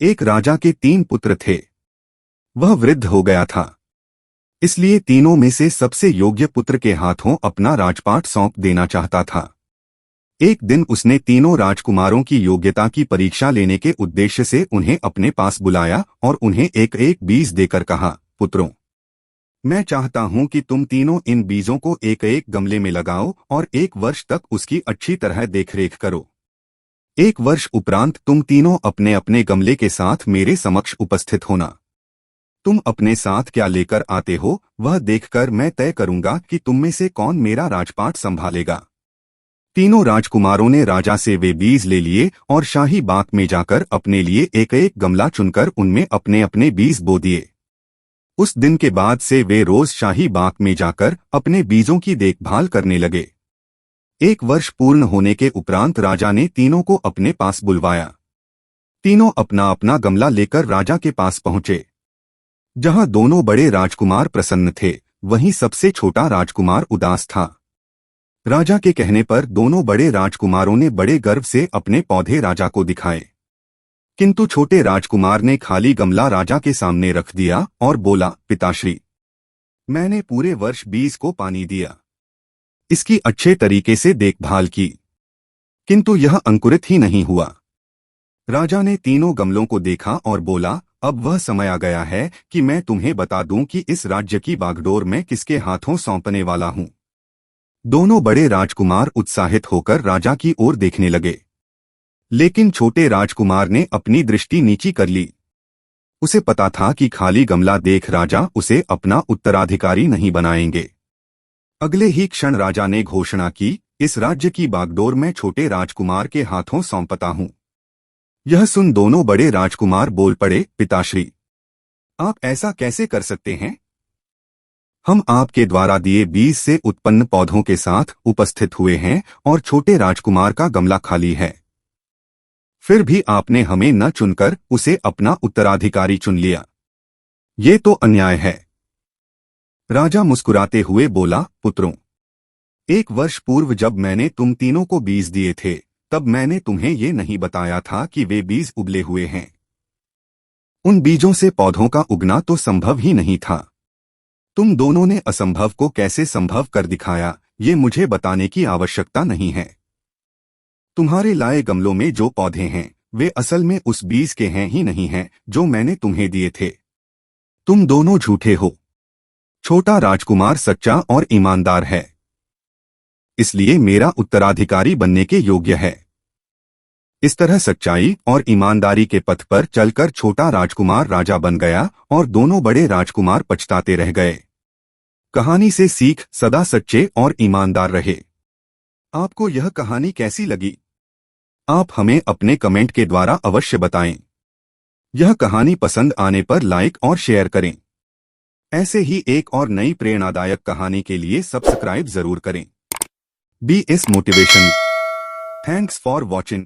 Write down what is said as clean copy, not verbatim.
एक राजा के 3 पुत्र थे। वह वृद्ध हो गया था, इसलिए तीनों में से सबसे योग्य पुत्र के हाथों अपना राजपाट सौंप देना चाहता था। एक दिन उसने तीनों राजकुमारों की योग्यता की परीक्षा लेने के उद्देश्य से उन्हें अपने पास बुलाया और उन्हें एक एक बीज देकर कहा, पुत्रों, मैं चाहता हूं कि तुम तीनों इन बीजों को एक एक गमले में लगाओ और 1 वर्ष तक उसकी अच्छी तरह देखरेख करो। 1 वर्ष उपरांत तुम तीनों अपने अपने गमले के साथ मेरे समक्ष उपस्थित होना। तुम अपने साथ क्या लेकर आते हो वह देखकर मैं तय करूंगा कि तुम में से कौन मेरा राजपाट संभालेगा। तीनों राजकुमारों ने राजा से वे बीज ले लिए और शाही बाग में जाकर अपने लिए एक एक गमला चुनकर उनमें अपने अपने बीज बो दिए। उस दिन के बाद से वे रोज शाही बाग में जाकर अपने बीजों की देखभाल करने लगे। 1 वर्ष पूर्ण होने के उपरांत राजा ने तीनों को अपने पास बुलवाया। तीनों अपना अपना गमला लेकर राजा के पास पहुंचे। जहां दोनों बड़े राजकुमार प्रसन्न थे, वहीं सबसे छोटा राजकुमार उदास था। राजा के कहने पर दोनों बड़े राजकुमारों ने बड़े गर्व से अपने पौधे राजा को दिखाए, किंतु छोटे राजकुमार ने खाली गमला राजा के सामने रख दिया और बोला, पिताश्री, मैंने पूरे वर्ष बीज को पानी दिया, इसकी अच्छे तरीके से देखभाल की, किंतु यह अंकुरित ही नहीं हुआ। राजा ने तीनों गमलों को देखा और बोला, अब वह समय आ गया है कि मैं तुम्हें बता दूं कि इस राज्य की बागडोर मैं किसके हाथों सौंपने वाला हूं। दोनों बड़े राजकुमार उत्साहित होकर राजा की ओर देखने लगे, लेकिन छोटे राजकुमार ने अपनी दृष्टि नीची कर ली। उसे पता था कि खाली गमला देख राजा उसे अपना उत्तराधिकारी नहीं बनाएंगे। अगले ही क्षण राजा ने घोषणा की, इस राज्य की बागडोर मैं छोटे राजकुमार के हाथों सौंपता हूं। यह सुन दोनों बड़े राजकुमार बोल पड़े, पिताश्री, आप ऐसा कैसे कर सकते हैं? हम आपके द्वारा दिए बीज से उत्पन्न पौधों के साथ उपस्थित हुए हैं और छोटे राजकुमार का गमला खाली है। फिर भी आपने हमें न चुनकर उसे अपना उत्तराधिकारी चुन लिया। ये तो अन्याय है। राजा मुस्कुराते हुए बोला, पुत्रों, 1 वर्ष पूर्व जब मैंने तुम तीनों को बीज दिए थे, तब मैंने तुम्हें ये नहीं बताया था कि वे बीज उबले हुए हैं। उन बीजों से पौधों का उगना तो संभव ही नहीं था। तुम दोनों ने असंभव को कैसे संभव कर दिखाया, ये मुझे बताने की आवश्यकता नहीं है। तुम्हारे लाए गमलों में जो पौधे हैं, वे असल में उस बीज के हैं ही नहीं हैं जो मैंने तुम्हें दिए थे। तुम दोनों झूठे हो। छोटा राजकुमार सच्चा और ईमानदार है, इसलिए मेरा उत्तराधिकारी बनने के योग्य है। इस तरह सच्चाई और ईमानदारी के पथ पर चलकर छोटा राजकुमार राजा बन गया और दोनों बड़े राजकुमार पछताते रह गए। कहानी से सीख, सदा सच्चे और ईमानदार रहे। आपको यह कहानी कैसी लगी? आप हमें अपने कमेंट के द्वारा अवश्य बताएं। यह कहानी पसंद आने पर लाइक और शेयर करें। ऐसे ही एक और नई प्रेरणादायक कहानी के लिए सब्सक्राइब जरूर करें। BS motivation. Thanks for watching.